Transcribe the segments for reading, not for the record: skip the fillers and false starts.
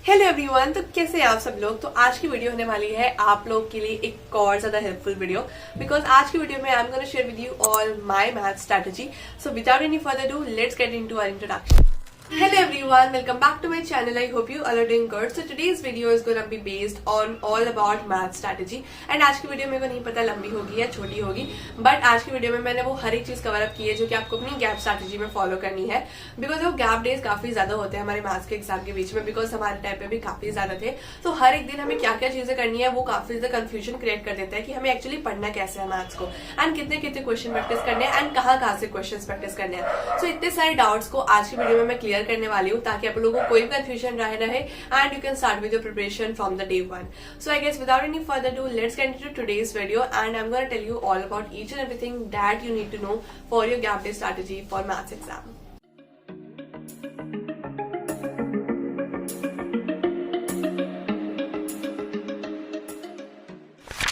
Hello everyone, तो कैसे हैं आप सब लोग। तो आज की वीडियो होने वाली है आप लोग के लिए एक और ज्यादा हेल्पफुल वीडियो, बिकॉज आज की वीडियो में I am gonna share with you all my math strategy. So without any further do, let's get into our introduction. Hello everyone, welcome back to my channel. I hope you all are doing good. So today's video is going to be based on all about math strategy. And आज की video मेरे को नहीं पता लंबी होगी या छोटी होगी, बट आज की वीडियो में मैंने वो हर एक चीज कवर अप की है जो कि आपको अपनी गैप स्ट्रैटेजी में फॉलो करनी है। बिकॉज वो गैप डेज काफी ज्यादा होते हैं हमारे मैथ्स के एग्जाम के बीच में, बिकॉज हमारे टाइम पे भी काफी ज्यादा थे। तो हर एक दिन हमें क्या क्या चीजें करनी है वो काफी ज्यादा कंफ्यूजन क्रिएट कर देता है कि हमें एक्चुअली पढ़ना कैसे है मैथ्स को, एंड कितने कितने क्वेश्चन प्रैक्टिस करने हैं एंड कहाँ से क्वेश्चन प्रैक्टिस करने हैं। सो इतने सारे डाउट्स को आज की वीडियो में मैं क्लियर करने वाली हूँ ताकि आप लोगों को कोई भी कंफ्यूजन रहे and you can start with your preparation from the day one. So I guess without any further do, let's get into today's video and I am gonna tell you all about each and everything that you need to know for your gap day strategy for maths exam.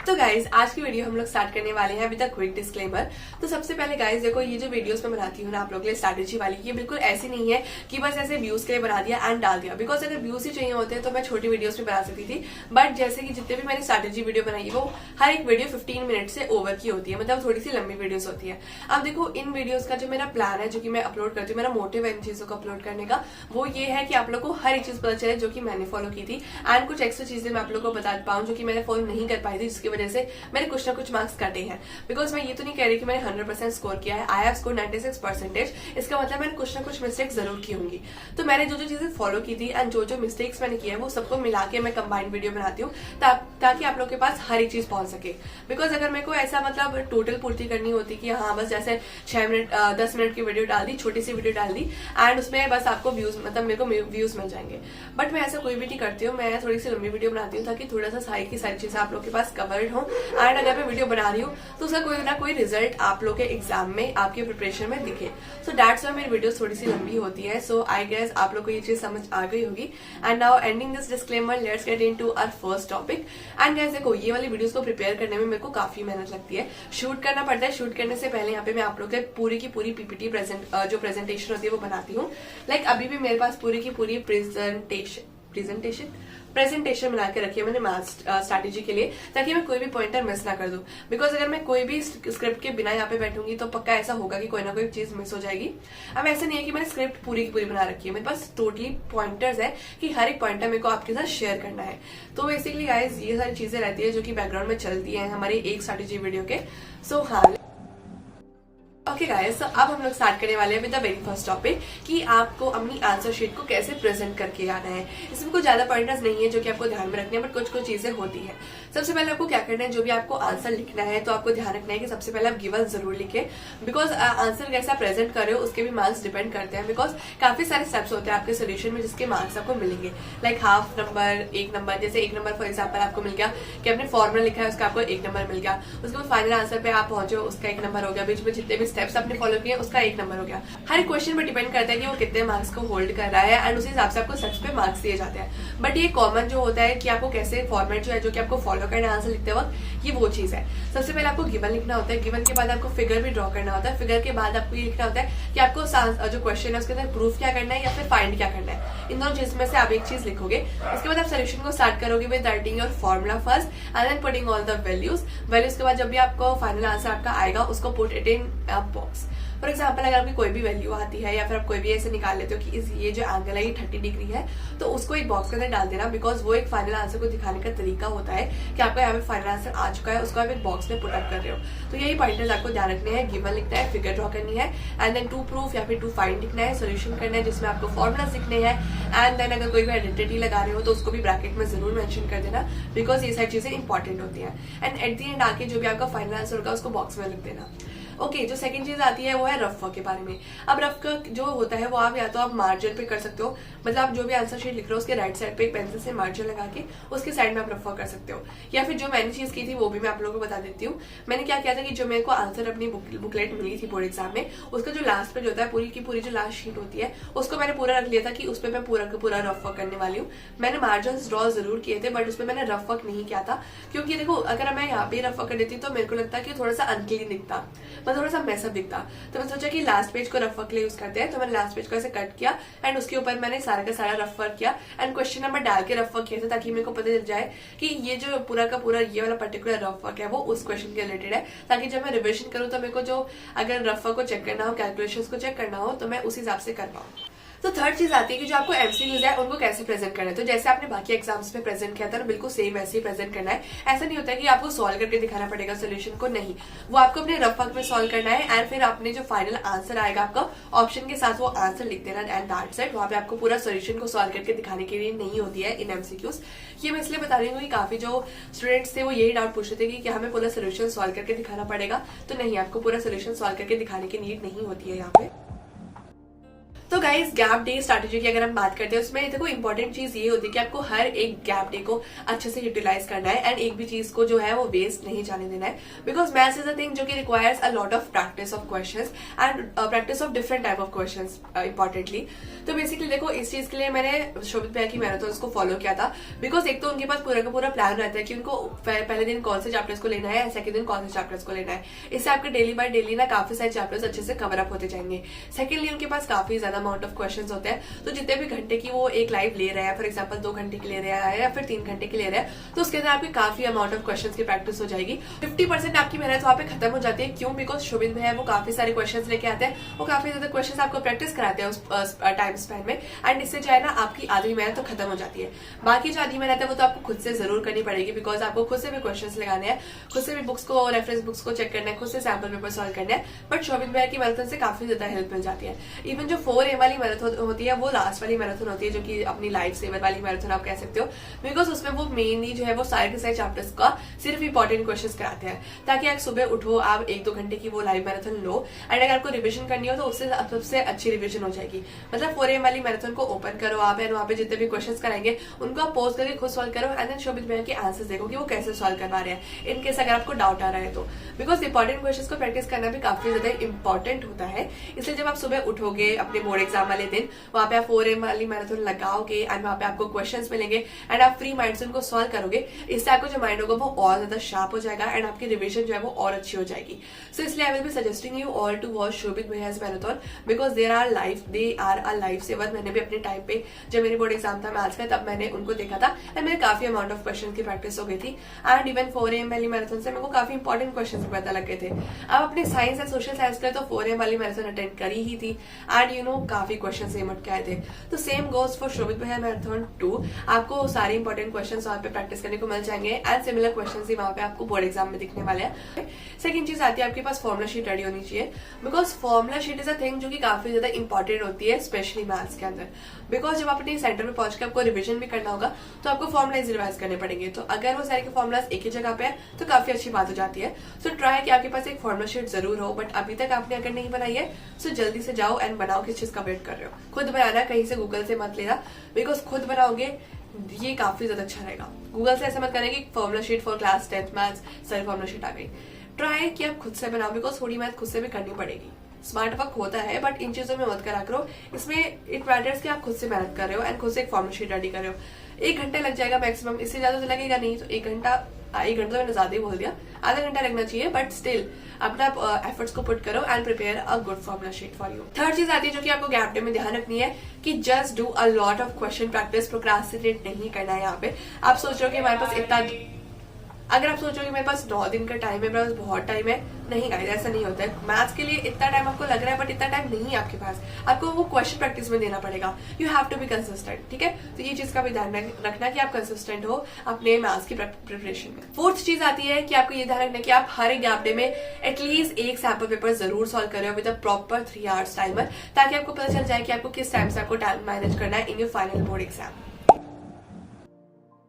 तो guys आज की video हम लोग start करने वाले हैं with a quick disclaimer. तो सबसे पहले गाइज देखो, ये जो वीडियोस मैं बनाती हूँ ना आप लोग के लिए स्ट्रैटेजी वाली, ये बिल्कुल ऐसी नहीं है कि बस ऐसे व्यूज के लिए बना दिया एंड डाल दिया। बिकॉज अगर व्यूज ही चाहिए होते हैं तो मैं छोटी वीडियोस में बना सकती थी, बट जैसे कि जितने भी मैंने स्ट्रैटेजी वीडियो बनाई वो हर एक वीडियो 15 मिनट से ओवर की होती है, मतलब थोड़ी सी लंबी वीडियोस होती है। अब देखो, इन वीडियोस का जो मेरा प्लान है, जो कि मैं अपलोड करती हूँ, मेरा मोटिव है इन चीजों को अपलोड करने का, वो ये है कि आप लोग को हर एक चीज पता चले जो कि मैंने फॉलो की थी, एंड कुछ एक्स्ट्रा चीजें मैं आप लोग को बता पाऊँ जो कि मैंने फॉलो नहीं कर पाई थी, जिसकी वजह से मैंने कुछ ना कुछ मार्क्स काटे हैं। बिकॉज मैं ये तो नहीं कह रही कि मैंने 100% स्कोर किया है, आई हैव स्कोर 96%। इसका मतलब मैंने कुछ ना कुछ मिस्टेक्स जरूर की होंगी। तो मैंने जो जो चीजें फॉलो की थी एंड जो जो मिस्टेक्स मैंने किया है वो सबको मिला के मैं कंबाइंड वीडियो बनाती हूँ ताकि आप लोग के पास हर एक चीज पहुंच सके। बिकॉज अगर मेरे को ऐसा मतलब टोटल पूर्ति करनी होती कि हाँ बस जैसे 6 मिनट 10 मिनट की वीडियो डाल दी, छोटी सी वीडियो डाल दी एंड उसमें बस आपको व्यूज, मतलब मेरे को व्यूज मिल जाएंगे, बट मैं ऐसा कोई भी नहीं करती हूँ। मैं थोड़ी सी लंबी वीडियो बनाती हूँ ताकि थोड़ा सा सारी की सारी चीजें आप लोग के पास कवर्ड हो, एंड अगर मैं वीडियो बना रही हूँ तो उसका कोई ना कोई रिजल्ट आप लोग के एग्जाम में, आपके प्रिपरेशन में दिखे। सो दैट्स व्हाई मेरी वीडियोस थोड़ी सी लंबी होती है। सो आई गेस आप लोग को ये चीज समझ आ गई होगी। And now ending this disclaimer, let's get into our first topic. And guys देखो, ये वाली वीडियोस को प्रिपेयर करने में मेरे को काफी मेहनत लगती है, शूट करना पड़ता है। शूट करने से पहले यहाँ पे मैं आप लोग के पूरी की पूरी पीपीटी जो प्रेजेंटेशन होती है वो बनाती हूँ। लाइक अभी भी मेरे पास पूरी की पूरी प्रेजेंटेशन बना के रखी है मैंने मैथ स्ट्रैटेजी के लिए, ताकि मैं कोई भी पॉइंटर मिस ना कर दूं। बिकॉज अगर मैं कोई भी स्क्रिप्ट के बिना यहाँ पे बैठूंगी तो पक्का ऐसा होगा कि कोई ना कोई चीज मिस हो जाएगी। अब ऐसा नहीं है कि मैंने स्क्रिप्ट पूरी की पूरी बना रखी है, मेरे पास टोटली पॉइंटर्स है कि हर एक पॉइंटर मेरे को आपके साथ शेयर करना है। तो बेसिकली गाइज ये सारी चीजें रहती है जो कि बैकग्राउंड में चलती है हमारी एक स्ट्रैटेजी वीडियो के। सो हाँ ओके गाइस, तो अब हम लोग स्टार्ट करने वाले हैं with the very first topic कि आपको अपनी आंसर शीट को कैसे प्रेजेंट करके आना है। इसमें कुछ ज्यादा पॉइंटर्स नहीं है जो कि आपको ध्यान में रखने हैं, बट कुछ कुछ चीजें होती है। सबसे पहले आपको क्या करना है, जो भी आपको आंसर लिखना है तो आपको ध्यान रखना है कि सबसे पहले आप गिवन जरूर लिखे। बिकॉज आंसर कैसा प्रेजेंट कर रहे हो उसके भी मार्क्स डिपेंड करते हैं। बिकॉज काफी सारे स्टेप्स होते हैं आपके सोल्यूशन में जिसके मार्क्स आपको मिलेंगे, लाइक हाफ नंबर, 1 नंबर। जैसे 1 नंबर फॉर एग्जाम्पल आपको मिल गया कि आपने फॉर्मुला लिखा है उसका आपको 1 नंबर मिल गया। उसके बाद फाइनल आंसर पे आप पहुंचे उसका 1 नंबर हो गया। बीच में जितने भी स्टेप्स आपने फॉलो किए उसका 1 नंबर हो गया। हर क्वेश्चन पे डिपेंड करता है कि वो कितने मार्क्स को होल्ड कर रहा है एंड उस हिसाब से आपको स्टेप्स पे मार्क्स दिए जाते हैं। बट ये कॉमन जो होता है कि आपको कैसे फॉर्मेट जो है जो कि आपको फॉलो करना है आंसर लिखते वक्त, ये वो चीज है। सबसे पहले आपको गिवन लिखना होता है, गिवन के बाद आपको फिगर भी ड्रॉ करना होता है, फिगर के बाद आपको ये लिखना होता है कि आपको जो क्वेश्चन है उसके अंदर प्रूफ क्या करना है या फिर फाइंड क्या करना है। इन दोनों चीज में से आप एक चीज लिखोगे। उसके बाद आप सोल्यूशन को स्टार्ट करोगे with writing your formula first and then putting all the values के बाद जब भी आपको फाइनल आंसर आपका आएगा उसको put it in a box. For example अगर आपकी कोई भी वैल्यू आती है या फिर आप कोई भी ऐसे निकाल लेते हो कि ये जो एंगल है ये 30 डिग्री है, तो उसको एक बॉक्स के अंदर डाल देना। बिकॉज वो एक फाइनल आंसर को दिखाने का तरीका होता है कि आपका यहाँ पे फाइनल आंसर आ चुका है, उसको आप एक बॉक्स में पुट अप कर रहे हो। तो यही पॉइंटर्स आपको ध्यान रखने हैं। गिवन लिखना है, फिगर ड्रॉ करनी है एंड देन टू प्रूफ या फिर टू फाइंड लिखना है, सोल्यूशन करना है जिसमें आपको फॉर्मुला लिखने हैं एंड देन अगर कोई भी आइडेंटिटी लगा रहे हो तो उसको भी ब्रैकेट में जरूर मेंशन कर देना, बिकॉज ये सारी चीजें इंपॉर्टेंट होती है। एंड एट दी एंड आके जो भी आपका फाइनल आंसर होगा उसको बॉक्स में लिख देना। ओके, जो सेकंड चीज आती है वो है रफ वर्क के बारे में। अब रफ वर्क जो होता है वो आप या तो आप मार्जिन पे कर सकते हो, मतलब आप जो भी आंसर शीट लिख रहे हो उसके राइट साइड पे एक पेंसिल से मार्जिन लगा के उसके साइड में आप रफ वर्क कर सकते हो। या फिर जो मैंने चीज की थी वो भी मैं आप लोगों को बता देती हूँ। मैंने क्या किया था कि जो मेरे को आंसर अपनी बुकलेट मिली थी बोर्ड एग्जाम में, उसका जो लास्ट पेज होता है, पूरी की पूरी जो लास्ट शीट होती है उसको मैंने पूरा रख लिया था कि उस पर मैं पूरा का पूरा रफ वर्क करने वाली हूँ। मैंने मार्जिन ड्रॉ जरूर किए थे बट उस पर मैंने रफ वर्क नहीं किया था, क्योंकि देखो अगर मैं यहाँ पे रफ वर्क कर देती तो मेरे को लगता है कि थोड़ा सा अनक्लीन दिखता। मतलब थोड़ा सा मैसअप दिखता। तो मैंने सोचा कि लास्ट पेज को रफ वर्क के लिए यूज करते हैं, तो मैंने लास्ट पेज को ऐसे कट किया एंड उसके ऊपर मैंने सारा का सारा रफ वर्क किया एंड क्वेश्चन नंबर डाल के रफ वर्क किया था, ताकि मेरे को पता चल जाए कि ये जो पूरा का पूरा ये वाला पर्टिकुलर रफ वर्क है वो उस क्वेश्चन के रिलेटेड है, ताकि जब मैं रिविजन करूँ तो मेरे को जो अगर रफ वर्क को चेक करना हो, कैलकुलेशंस को चेक करना हो, तो मैं उस हिसाब से कर पाऊँ। तो थर्ड चीज आती है कि जो आपको एमसीक्यूज है उनको कैसे प्रेजेंट करना है। तो जैसे आपने बाकी एग्जाम्स में प्रेजेंट किया था ना, बिल्कुल सेम वैसे ही प्रेजेंट करना है। ऐसा नहीं होता है कि आपको सॉल्व करके दिखाना पड़ेगा सोल्यूशन को, नहीं, वो आपको अपने रफ वर्क में सॉल्व करना है एंड फिर आपने जो फाइनल आंसर आएगा आपका ऑप्शन के साथ वो आंसर लिख देना एंड दैट्स इट। वहां पे आपको पूरा सोल्यूशन को सॉल्व करके दिखाने के लिए नहीं होती है इन एमसीक्यूज। ये मैं इसलिए बता रही हूँ कि काफी जो स्टूडेंट्स थे वो यही डाउट पूछ रहे थे कि हमें पूरा सोल्यूशन सॉल्व करके दिखाना पड़ेगा, तो नहीं, आपको पूरा सोल्यूशन सॉल्व करके दिखाने की नीड नहीं होती है यहाँ पे। तो गाइस गैप डे स्ट्रैटेजी की अगर हम बात करते हैं उसमें देखो इंपॉर्टेंट चीज ये होती है कि आपको हर एक गैप डे को अच्छे से यूटिलाइज करना है एंड एक भी चीज को जो है वो वेस्ट नहीं जाने देना है, because maths is a thing जो कि requires a lot of practice of questions and practice of different type of questions importantly. तो बेसिकली देखो इस चीज के लिए मैंने शोभित भैया की मैराथन को फॉलो किया था, बिकॉज एक तो उनके पास पूरा का पूरा प्लान रहता है कि उनको पहले दिन कौन से चैप्टर्स को लेना है, सेकंड दिन कौन से चैप्टर्स को लेना है। इससे आपके डेली बाय डेली ना काफी सारे चैप्टर्स अच्छे से कवर अप होते जाएंगे। सेकेंडली उनके पास काफी ज्यादा अमाउंट ऑफ क्वेश्चंस होते हैं, तो जितने भी घंटे की वो एक लाइव ले रहे हैं, फॉर एग्जांपल 2 घंटे की ले रहे हैं या फिर 3 घंटे की ले रहे हैं, तो उसके अंदर आपकी काफी अमाउंट ऑफ क्वेश्चंस की प्रैक्टिस हो जाएगी। 50% आपकी मेहनत वहां पे खत्म हो जाती है। क्यों? बिकॉज शोभित भैया वो काफी सारे क्वेश्चंस लेके आते हैं, वो काफी ज्यादा क्वेश्चंस आपको प्रैक्टिस कराते हैं उस टाइम स्पैन में एंड इससे जो है ना आपकी आधी मेहनत तो खत्म हो जाती है। बाकी जो आधी मेहनत है वो तो आपको खुद से जरूर करनी पड़ेगी, बिकॉज आपको खुद से भी क्वेश्चंस लगाने हैं, खुद से भी बुक्स को रेफरेंस बुक्स को चेक करना है, खुद से सैम्पल पेपर सॉल्व करना है। बट शोभित भैया की मैराथन से काफी ज्यादा हेल्प मिल जाती है। इवन जो 4A वाली मैराथन होती है वो लास्ट वाली मैराथन होती है, जो कि अपनी लाइफ सेवर वाली मैराथन आप कह सकते हो, बिकॉज उसमें वो मेनली जो है वो सारे के सारे चैप्टर्स का सिर्फ इंपॉर्टेंट क्वेश्चंस कराते हैं, ताकि आप सुबह उठो, आप 1-2 घंटे की वो लाइव मैराथन लो एंड अगर आपको रिविजन करनी हो तो उससे सबसे अच्छी रिविजन हो जाएगी। मतलब 4A वाली मैराथन को ओपन करो आप एंड वहां पे जितने भी क्वेश्चंस कराएंगे उनको आप पोस्ट करके खुद सॉल्व करो एंड देन शोभित भैया के आंसर्स देखो कि वो कैसे सॉल्व करवा रहे हैं, इन केस अगर आपको डाउट आ रहा है तो। बिकॉज इंपॉर्टेंट क्वेश्चंस को प्रैक्टिस करना भी काफी ज्यादा इंपॉर्टेंट होता है, इसलिए जब आप सुबह उठोगे अपने बोर्ड एग्जाम वाले दिन, वहां पे आप 4A वाली मैराथन लगाओगे एंड वहां पे आपको क्वेश्चंस मिलेंगे एंड आप फ्री माइंड से उनको सॉल्व करोगे, इससे आपको जो माइंड होगा वो और ज्यादा शार्प हो जाएगा एंड आपकी रिविजन जो है वो और अच्छी हो जाएगी। सो इसलिए I will be suggesting you all to watch Shobhit भैयास marathon, because they are a life saver. मैंने भी अपने टाइम पे जब मेरी बोर्ड एग्जाम था मैथ्स का, तब मैंने उनको देखा था एंड मेरे काफी अमाउंट ऑफ क्वेश्चन की प्रैक्टिस हो गई थी एंड इवन 4A वाली मैराथन से मेरे को काफी इंपॉर्टेंट क्वेश्चन पता लग गए थे। अब अपने साइंस एंड सोशल साइंस के लिए तो 4A वाली मैराथन अटेंड करी ही थी एंड यू नो काफी क्वेश्चन सेम उठ के आए थे। तो सेम गोज फॉर शोभित भैया मैराथन 2, आपको सारे इंपॉर्टेंट क्वेश्चन वहां पे प्रैक्टिस करने को मिल जाएंगे एंड सिमिलर क्वेश्चन ही वहां पे आपको बोर्ड एग्जाम में दिखने वाले हैं। सेकंड चीज आती है आपके पास फॉर्मुला शीट रेडी होनी चाहिए, because formula sheet is a thing जो कि काफी ज्यादा इंपॉर्टेंट होती है स्पेशली मैथ्स के अंदर, बिकॉज जब आप अपने सेंटर में पहुंच के आपको रिविजन भी करना होगा तो आपको फॉर्मुलाज रिवाइज करने पड़ेंगे। तो अगर वो सारे के फॉर्मुलाज एक ही जगह पे है तो काफी अच्छी बात हो जाती है। सो ट्राई कि आपके पास एक फॉर्मुला शीट जरूर हो, बट अभी तक आपने अगर नहीं बनाई है सो जल्दी से जाओ एंड बनाओ। किस चीज का वेट कर रहे हो? खुद बनाना, कहीं से गूगल से मत लेना, बिकॉज खुद बनाओगे ये काफी ज्यादा अच्छा रहेगा। गूगल से ऐसा मत करें कि formula sheet for class 10th maths सारी फॉर्मुला शीट आ गई। ट्राई कि आप खुद से बनाओ, बिकॉज थोड़ी मैथ खुद से भी करनी पड़ेगी। स्मार्ट वर्क होता है बट इन चीजों में मत करा करो। इसमें इट मैटर्स कि आप खुद से मेहनत कर रहे हो एंड खुद से एक फॉर्मुला शीट रेडी कर रहे हो। 1 घंटे लग जाएगा मैक्सिमम, इससे ज्यादा तो लगेगा नहीं। तो 1 घंटा तो मैंने ज्यादा ही बोल दिया, आधा घंटा लगना चाहिए, बट स्टिल अपना एफर्ट्स को पुट करो and prepare a good formula sheet for you. Third चीज आती है जो कि आपको गैप डे में ध्यान रखनी है कि just do a lot of question practice. Procrastinate नहीं करना है यहाँ पे। आप सोच रहे हो कि हमारे पास इतना, अगर आप सोचो कि मेरे पास 9 दिन का टाइम है, मेरे पास बहुत टाइम है, नहीं गाइस ऐसा नहीं होता है। मैथ्स के लिए इतना टाइम आपको लग रहा है बट इतना टाइम नहीं है आपके पास, आपको वो क्वेश्चन प्रैक्टिस में देना पड़ेगा। You have to be consistent, ठीक है? तो ये चीज का भी ध्यान रखना कि आप कंसिस्टेंट हो अपने मैथ्स की प्रिपरेशन में। फोर्थ चीज आती है कि आपको ये ध्यान रखना कि आप हर एक गैप डे में एटलीस्ट एक सैम्पल पेपर जरूर सॉल्व करें with a proper 3 hours timer, ताकि आपको पता चल जाए कि आपको किस टाइम से आपको टाइम मैनेज करना है in your final board exam.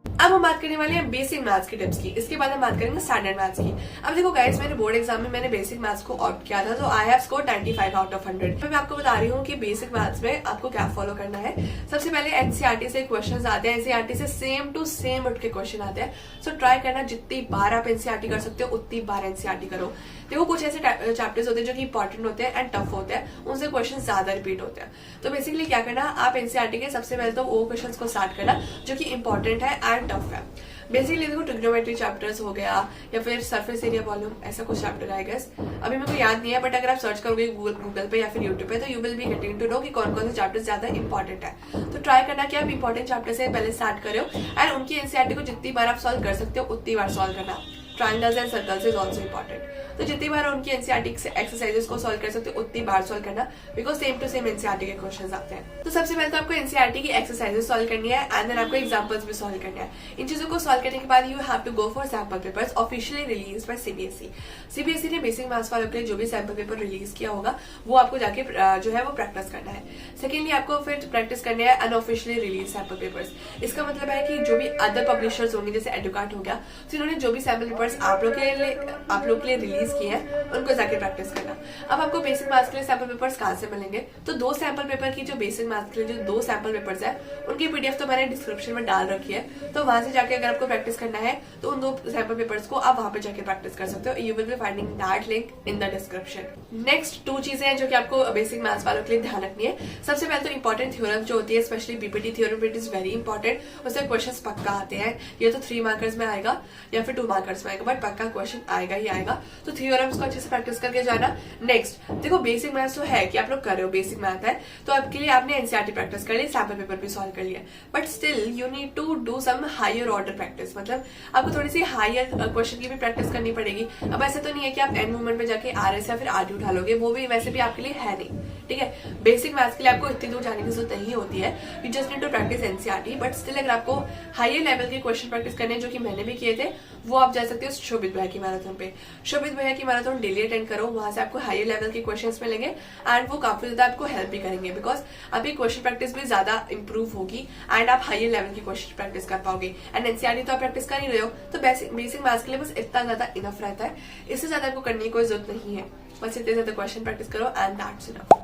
अब हम बात करने वाले हैं बेसिक मैथ्स की टिप्स की, इसके बाद हम बात करेंगे स्टैंडर्ड मैथ्स की। अब देखो गाइस, मेरे बोर्ड एग्जाम में मैंने बेसिक मैथ्स को ऑप्ट किया था, तो I have score 95 out of 100। मैं आपको बता रही हूँ कि बेसिक मैथ्स में आपको क्या फॉलो करना है। सबसे पहले एनसीईआरटी से क्वेश्चंस आते हैं, एनसीईआरटी से सेम टू सेम उठ के क्वेश्चन आते हैं। सो ट्राई करना जितनी बार आप एनसीईआरटी कर सकते हो उतनी बार एनसीईआरटी करो। देखो कुछ ऐसे चैप्टर्स होते हैं जो कि इंपॉर्टेंट होते हैं एंड टफ होते हैं, उनसे क्वेश्चन ज्यादा रिपीट होते हैं। तो बेसिकली क्या करना, आप एनसीईआरटी के सबसे पहले तो वो क्वेश्चन को स्टार्ट करना जो कि इंपॉर्टेंट है एंड टफ है। बेसिकली देखो ट्रिग्नोमेट्री चैप्टर्स हो गया या फिर सरफेस एरिया वॉल्यूम, ऐसा कुछ चैप्टर आई गेस, अभी मेरे को याद नहीं है, बट अगर आप सर्च करोगे गूगल पे या फिर यूट्यूब पे तो you will be getting to know कि कौन कौन से चैप्टर्स ज्यादा इंपॉर्टेंट है। तो ट्राई करना कि आप इंपॉर्टेंट चैप्टर से पहले स्टार्ट करो एंड उनकी एनसीईआरटी को जितनी बार आप सॉल्व कर सकते हो उतनी बार सॉल्व करना। Triangles and circles is also important, तो जितनी बार उनकी एनसीईआरटी एक्सरसाइजेस को सॉल्व कर सकते हो उतनी बार सॉल्व करना, because same to same NCERT के क्वेश्चंस आते हैं। तो सबसे पहले तो आपको एनसीईआरटी की एक्सरसाइजेस सॉल्व करनी है एंड देन आपको एग्जांपल्स भी सॉल्व करना है। इन चीजों को सॉल्व करने के बाद you have to go for sample papers officially released by CBSE. CBSE ने बेसिक मैथ्स वालों के लिए जो भी सैंपल पेपर रिलीज किया होगा वो आपको जाके जो है वो प्रैक्टिस करना है। सेकेंडली आपको फिर प्रैक्टिस करने है अनऑफिशियली रिलीज सैंपल पेपर्स। इसका मतलब है कि जो भी अदर पब्लिशर्स होंगे जैसे एडुकाट हो गया, तो इन्होंने जो भी सैंपल पेपर्स आप लोग के लिए रिलीज किए हैं उनको जाके प्रैक्टिस करना। अब आपको बेसिक मैथ्स के लिए सैंपल पेपर्स कहाँ से मिलेंगे, तो 2 सैंपल पेपर की जो बेसिक मैथ्स के लिए जो 2 सैंपल पेपर्स है उनकी पीडीएफ तो मैंने डिस्क्रिप्शन में डाल रखी है, तो वहां से जाके अगर आपको प्रैक्टिस करना है तो उन 2 सैंपल पेपर्स को आप वहां पे जाके प्रैक्टिस कर सकते हो। You will be finding that link in the description. Next 2 चीजें हैं जो कि आपको बेसिक मैथ्स वालों के लिए ध्यान रखनी है। सबसे पहले तो इंपॉर्टेंट थ्योरम जो होती है, specially BPT theorem, it is very important. उससे क्वेश्चन पक्का आते हैं, ये तो 3 मार्कर्स में आएगा या फिर 2 मार्कर्स में आएगा, बट पक्का क्वेश्चन आएगा ही आएगा। तो थ्योरम्स को अच्छे से प्रैक्टिस करके जाना। नेक्स्ट देखो बेसिक मैथ्स तो है कि आप लोग कर रहे हो, बेसिक मैथ है तो आपके लिए आपने एनसीईआरटी प्रैक्टिस कर ली, सैंपल पेपर भी सॉल्व कर लिया, but still you need to do some higher order practice. मतलब आपको थोड़ी सी हायर क्वेश्चन की भी प्रैक्टिस करनी पड़ेगी। अब ऐसा तो नहीं है कि आप एंड मोमेंट पे जाके आरएस या फिर आरडी उठा लोगे, वो भी वैसे भी आपके लिए है नहीं, ठीक है। बेसिक मैथ्स के लिए आपको इतनी दूर जाने की जरूरत नहीं होती है, you just need to practice NCERT. But still अगर आपको हायर लेवल के क्वेश्चन प्रैक्टिस करने जो कि मैंने भी किए थे, वो आप जा सकते हो शोभित भैया की मैराथन पे। शोभित भैया की मैराथन डेली अटेंड करो, वहां से आपको हायर लेवल के क्वेश्चंस मिलेंगे एंड वो काफी ज्यादा आपको हेल्प भी करेंगे, बिकॉज अभी क्वेश्चन प्रैक्टिस भी ज्यादा इंप्रूव होगी एंड आप हायर लेवल की क्वेश्चन प्रैक्टिस कर पाओगे। एंड एनसीईआरटी तो आप प्रैक्टिस कर ही रहे हो, तो बेसिक मैथ्स के लिए बस इतना ज्यादा इनफ रहता है, इससे ज्यादा आपको करने की कोई जरूरत नहीं है। बस इतने ज्यादा क्वेश्चन प्रैक्टिस करो एंड दैट्स इनफ।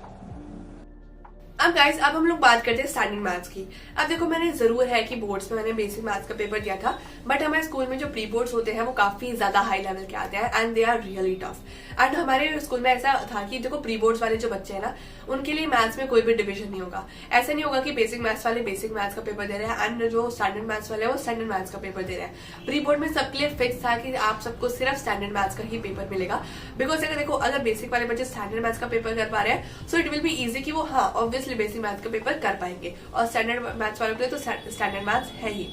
अब गाइस अब हम लोग बात करते हैं स्टैंडर्ड मैथ्स की। अब देखो मैंने जरूर है कि बोर्ड्स में मैंने बेसिक मैथ्स का पेपर दिया था, बट हमारे स्कूल में जो प्री बोर्ड्स होते हैं वो काफी ज्यादा हाई लेवल के आते हैं and they are really tough. And हमारे स्कूल में ऐसा था कि देखो प्री बोर्ड्स वाले जो बच्चे हैं ना, उनके लिए मैथ्स में कोई भी डिवीजन नहीं होगा। ऐसा नहीं होगा कि बेसिक मैथ्स वाले बेसिक मैथ्स का पेपर दे रहे हैं एंड जो स्टैंडर्ड मैथ्स वाले हैं वो स्टैंडर्ड मैथ्स का पेपर दे रहे हैं। प्री बोर्ड में सबके लिए फिक्स था कि आप सबको सिर्फ स्टैंडर्ड मैथ्स का ही पेपर मिलेगा, बिकॉज अगर देखो अगर बेसिक वाले बच्चे स्टैंडर्ड मैथ्स का पेपर कर पा रहे हैं so it will be easy कि वो हाँ ऑब्वियसली बेसिक मैथ्स का पेपर कर पाएंगे, और स्टैंडर्ड मैथ्स वालों के लिए तो स्टैंडर्ड मैथ्स है ही।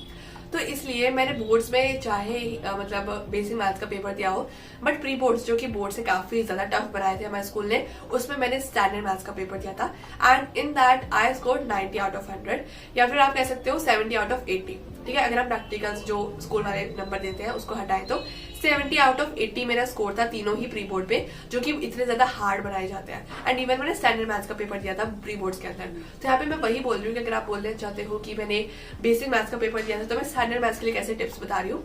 तो इसलिए मैंने बोर्ड्स में चाहे मतलब बेसिक मैथ्स का पेपर दिया हो, बट प्री बोर्ड्स जो कि बोर्ड से काफी ज्यादा टफ बनाए थे हमारे स्कूल ने, उसमें मैंने स्टैंडर्ड मैथ्स का पेपर दिया था and in that I scored 90 out of 100, या फिर आप कह सकते हो 70 आउट ऑफ 80, ठीक है। अगर हम प्रैक्टिकल्स जो स्कूल वाले नंबर देते हैं उसको हटाएं तो 70 आउट ऑफ 80 मेरा स्कोर था तीनों ही प्री बोर्ड पे, जो कि इतने ज्यादा हार्ड बनाए जाते हैं। एंड इवन मैंने स्टैंडर्ड मैथ्स का पेपर दिया था प्री बोर्ड्स के अंदर। तो यहाँ पे मैं वही बोल रही हूँ कि अगर आप बोलना चाहते हो कि मैंने बेसिक मैथ्स का पेपर दिया था तो मैं स्टैंडर्ड मैथ्स के लिए कैसे टिप्स बता रही हूँ,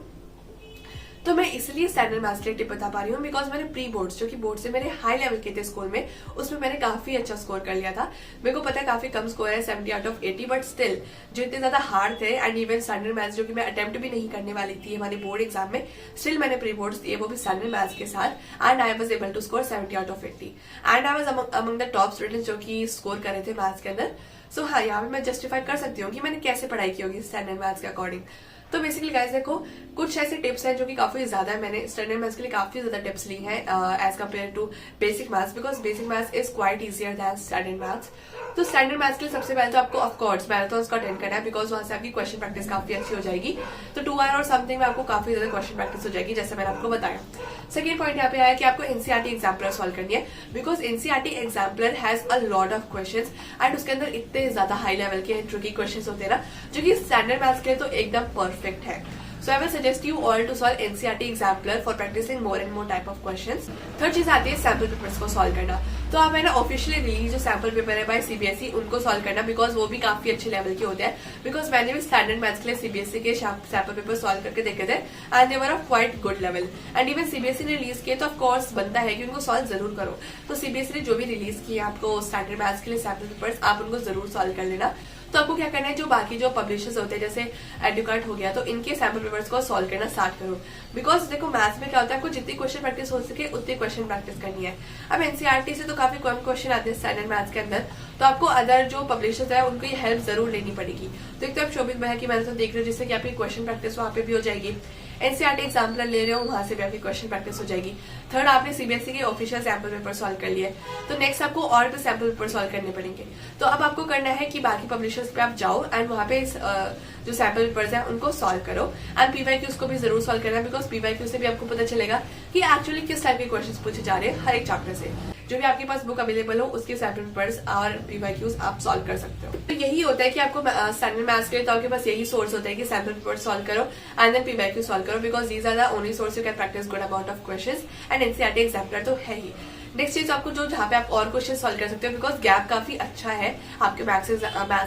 तो मैं इसलिए स्टैंडर्ड मैथ्स के लिए टिप बता पा रही हूँ बिकॉज मैंने प्री बोर्ड्स जो कि बोर्ड से मेरे हाई लेवल के थे स्कूल में, उसमें मैंने काफी अच्छा स्कोर कर लिया था। मेरे को पता है काफी कम स्कोर है 70 आउट ऑफ 80, बट स्टिल जो इतने ज्यादा हार्ड थे एंड इवन स्टैंडर्ड मैथ्स जो कि मैं अटेम्प्ट भी नहीं करने वाली थी हमारे बोर्ड एग्जाम में, स्टिल मैंने प्री बोर्ड्स दिए वो भी स्टैंडर्ड मैथ्स के साथ and I was able to score 70 out of 80 and I was among the top students जो कि स्कोर कर रहे थे मैथ्स के अंदर। सो हाँ, यहाँ पे मैं जस्टिफाई कर सकती हूँ कि मैंने कैसे पढ़ाई की होगी स्टैंडर्ड मैथ्स के अकॉर्डिंग। तो बेसिकली गाइस देखो कुछ ऐसे टिप्स हैं जो कि काफी ज्यादा है, मैंने स्टैंडर्ड मैथ्स के लिए काफी ज्यादा टिप्स ली हैं as compare to basic maths, because basic maths is quite easier than standard maths. तो स्टैंडर्ड मैथ्स के लिए सबसे पहले तो आपको ऑफकोर्स मैराथन्स का अटेंड करना है, बिकॉज वहां से आपकी क्वेश्चन प्रैक्टिस काफी अच्छी हो जाएगी। तो 2 आवर और समथिंग में आपको काफी ज्यादा क्वेश्चन प्रैक्टिस हो जाएगी, जैसे मैंने आपको बताया। सेकंड पॉइंट यहाँ पे आया कि आपको एनसीईआरटी एग्जाम्पलर सॉल्व करनी है, because NCERT exemplar has a lot of questions and उसके अंदर इतने ज्यादा हाई लेवल के ट्रिकी क्वेश्चंस होते हैं ना, जो कि स्टैंडर्ड मैथ्स के लिए तो एकदम परफेक्ट है। So I will suggest you all to solve NCERT Exemplar for practicing more and more type of questions. Third चीज आती है सैम्पल पेपर्स को सॉल्व करना। तो आप है ना ऑफिशियली रिलीज जो सैम्पल पेपर है बाय सीबीएसई उनको सॉल्व करना, बिकॉज वो भी काफी अच्छे लेवल के होते हैं। बिकॉज मैंने भी स्टैंडर्ड मैथ्स के लिए सीबीएसई के सैम्पल पेपर सॉल्व करके देखे थे and they were of quite good level and even CBSE ने रिलीज किए तो ऑफकोर्स बनता है कि उनको सॉल्व जरूर करो। तो सीबीएसई ने जो भी रिलीज किए आपको स्टैंडर्ड मैथ्स के लिए सैम्पल पेपर्स, आप उनको जरूर सॉल्व कर लेना। तो आपको क्या करना है, जो बाकी जो पब्लिशर्स होते हैं जैसे एडुकेट हो गया, तो इनके सैम्पल पेपर्स को सॉल्व करना स्टार्ट करो। बिकॉज देखो मैथ्स में क्या होता है, आपको जितनी क्वेश्चन प्रैक्टिस हो सके उतनी क्वेश्चन प्रैक्टिस करनी है। अब एनसीईआरटी से तो काफी कम क्वेश्चन आते हैं स्टैंडर्ड मैथ्स के अंदर, तो आपको अदर जो पब्लिशर्स है उनकी हेल्प जरूर लेनी पड़ेगी। तो एक तो आप शोभित भैया की मैंने तो देख रहे हो, जिससे कि आपकी क्वेश्चन प्रैक्टिस वहां पे भी हो जाएगी। एनसीईआरटी एग्जाम्पल ले रहे हो, वहां से भी आपकी क्वेश्चन प्रैक्टिस हो जाएगी। थर्ड, आपने सीबीएसई के ऑफिशियल सैम्पल पेपर सॉल्व कर लिए, तो नेक्स्ट आपको और भी सैम्पल पेपर सॉल्व करने पड़ेंगे। तो अब आपको करना है कि बाकी पब्लिशर्स पे आप जाओ एंड वहां पे जो सैम्पल पेपर्स हैं उनको सॉल्व करो एंड पीवाईक्यूज को भी जरूर सॉल्व करना है, बिकॉज पीवाईक्यू से भी आपको पता चलेगा कि एक्चुअली किस टाइप के क्वेश्चन पूछे जा रहे हैं हर एक चैप्टर से। जो भी आपके पास बुक अवेलेबल हो उसके सैम्पल पेपर्स और पीवाईक्यूज आप सॉल्व कर सकते हो। तो यही होता है कि आपको स्टैंडर्ड मैथ्स के लिए तो आपके पास यही सोर्स होता है कि सैम्पल पेपर सॉल्व करो एंड देन पीवाईक्यू सॉल्व करो, because these are the only source you can practice good amount of questions and NCERT exemplar तो है ही। नेक्स्ट चीज आपको जो जहाँ पे आप और क्वेश्चन सॉल्व कर सकते हो, बिकॉज गैप काफी अच्छा है आपके मैथ्स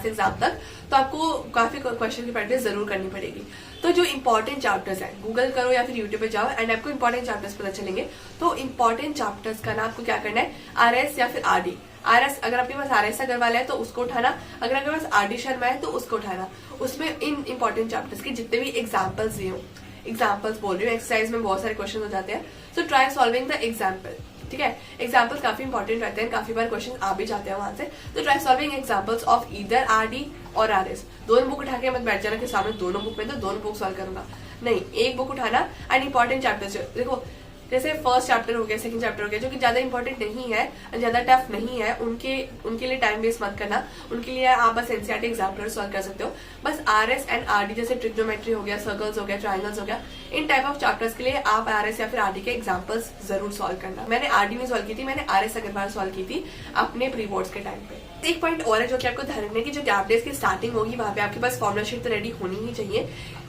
एग्जाम तक, तो आपको काफी क्वेश्चन की प्रैक्टिस जरूर करनी पड़ेगी। तो जो इंपॉर्टेंट चैप्टर्स हैं, गूगल करो या फिर यूट्यूब पे जाओ एंड आपको इंपॉर्टेंट चैप्टर्स पता चलेंगे। तो इंपॉर्टेंट चैप्टर्स का ना आपको क्या करना है, आरएस या फिर आरडी। आरएस अगर आपके पास आरएस अग्रवाल है तो उसको उठाना, अगर आपके पास आरडी शर्मा है तो उसको उठाना। उसमें इन इंपॉर्टेंट चैप्टर्स के जितने भी एग्जाम्पल्स दिए हो, एग्जाम्पल्स बोल रही हूँ, एक्सरसाइज में बहुत सारे क्वेश्चन हो जाते हैं, so try solving the example. ठीक है, एग्जाम्पल्स काफी इंपॉर्टेंट रहते हैं, काफी बार क्वेश्चन आ भी जाते हैं वहां से। तो try solving examples of either RD और आरएस। दोनों बुक उठा के मत बैठ जाना कि सामने दोनों बुक में तो दोनों बुक सॉल्व करूंगा, नहीं, एक बुक उठाना एंड इंपॉर्टेंट चैप्टर्स। देखो जैसे फर्स्ट चैप्टर हो गया, सेकंड चैप्टर हो गया, जो कि ज्यादा इंपॉर्टेंट नहीं है, ज्यादा टफ नहीं है, उनके लिए टाइम वेस्ट मत करना। उनके लिए आप बस एनसीईआरटी एग्जाम्पलर सॉल्व कर सकते हो। बस आरएस एंड आरडी जैसे ट्रिग्नोमेट्री हो गया, सर्कल्स हो गया, ट्राइंगल्स हो गया, इन टाइप ऑफ चैप्टर्स के लिए आप आरएस या फिर आरडी के एग्जाम्पल्स जरूर सॉल्व करना। मैंने आरडी में सॉल्व की थी, मैंने आरएस अग्रवाल सॉल्व की थी अपने प्री बोर्ड्स के टाइम पे। एक पॉइंट और है जो कि आपको ध्यान रखना है कि जो गैप डेज की स्टार्टिंग होगी वहां पे आपके पास फॉर्मुला शीट तो रेडी होनी ही चाहिए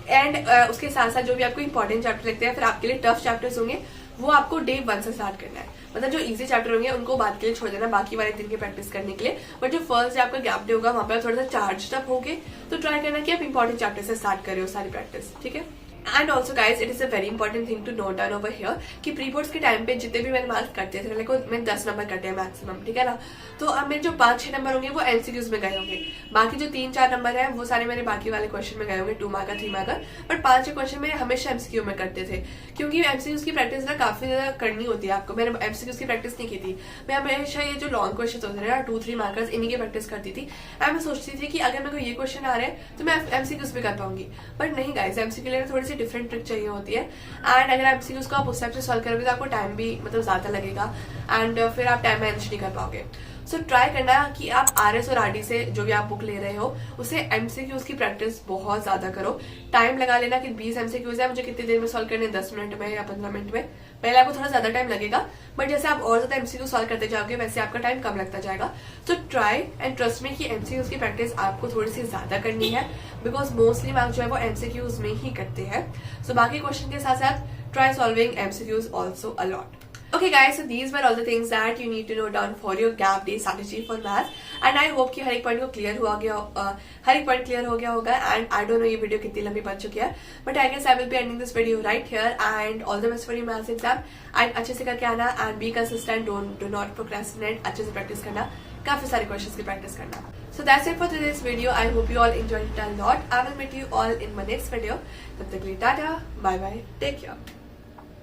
एंड उसके साथ साथ जो भी आपको इंपॉर्टेंट चैप्टर लगते हैं, फिर आपके लिए टफ चैप्टर्स होंगे, वो आपको डे 1 से स्टार्ट करना है। मतलब जो इजी चैप्टर होंगे उनको बाद के लिए छोड़ देना, बाकी वाले दिन के प्रैक्टिस करने के लिए। बट जो फर्स्ट डे आपका गैप डे होगा वहां पर थोड़ा सा चार्ज अप होगे, तो ट्राई करना कि आप इंपॉर्टेंट चैप्टर से स्टार्ट करें सारी प्रैक्टिस। ठीक है, and also guys it is a very important thing to note down over here कि प्री बोर्ड्स के टाइम पे जितने भी मैंने मार्क्स करते थे, मैंने 10 नंबर कटे हैं मैक्सिमम, ठीक है ना। तो अब मेरे जो 5-6 नंबर होंगे वो एमसीक्यूज में गए होंगे, बाकी जो 3-4 नंबर है वो सारे मेरे बाकी वाले क्वेश्चन में गए होंगे, 2 मार्कर 3 मार्कर। बट 5-6 क्वेश्चन में हमेशा एमसीक्यू में करते थे, क्योंकि एमसीक्यूज की प्रैक्टिस ना काफी ज्यादा करनी होती है आपको। मैंने एमसीक्यूज की प्रैक्टिस नहीं की थी, मैं हमेशा ये जो लॉन्ग क्वेश्चन होते थे ना 2-3 मार्कर्स, इन्हीं की प्रैक्टिस करती थी। एंड मैं सोचती थी कि अगर मेरे को ये क्वेश्चन आ रहे हैं तो मैं एमसीक्यूज भी कर पाऊंगी, बट नहीं गाइस, एमसीक्यू के लिए थोड़ी सी डिफरेंट ट्रिक चाहिए होती है। एंड अगर एमसीक्यूज को आप उस टाइप से सॉल्व करोगे तो आपको टाइम भी मतलब ज्यादा लगेगा एंड फिर आप टाइम मैनेज नहीं कर पाओगे। सो ट्राई करना कि आप आरएस और आरडी से जो भी आप बुक ले रहे हो उसे एमसीक्यूज की प्रैक्टिस बहुत ज्यादा करो। टाइम लगा लेना कि 20 एमसीक्यूज है, मुझे कितनी देर में सॉल्व करने, 10 मिनट में या 15 मिनट में। पहले आपको थोड़ा ज्यादा टाइम लगेगा, बट जैसे आप और ज्यादा एमसीक्यू सॉल्व करते जाओगे वैसे आपका टाइम कम लगता जाएगा। So try and trust me कि एमसीक्यूज की प्रैक्टिस आपको थोड़ी सी ज्यादा करनी है, बिकॉज मोस्टली मार्क्स जो है वो एमसीक्यूज में ही करते हैं। सो बाकी क्वेश्चन के साथ साथ try solving MCQs also a lot. Okay guys, so these were all the things that you need to note down for your gap day strategy for math and I hope कि हर एक point को clear हो गया होगा and I don't know ये video कितनी लंबी बन चुकी है, but I guess I will be ending this video right here and all the best for your maths exam and अच्छे से करके आना and be consistent, do not procrastinate, अच्छे से प्रैक्टिस करना, काफी सारे क्वेश्चंस की प्रैक्टिस करना। So that's it for today's video. I hope you all enjoyed it a lot. I will meet you all in my next video. तब तक के लिए tata, bye bye, take care,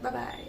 bye bye.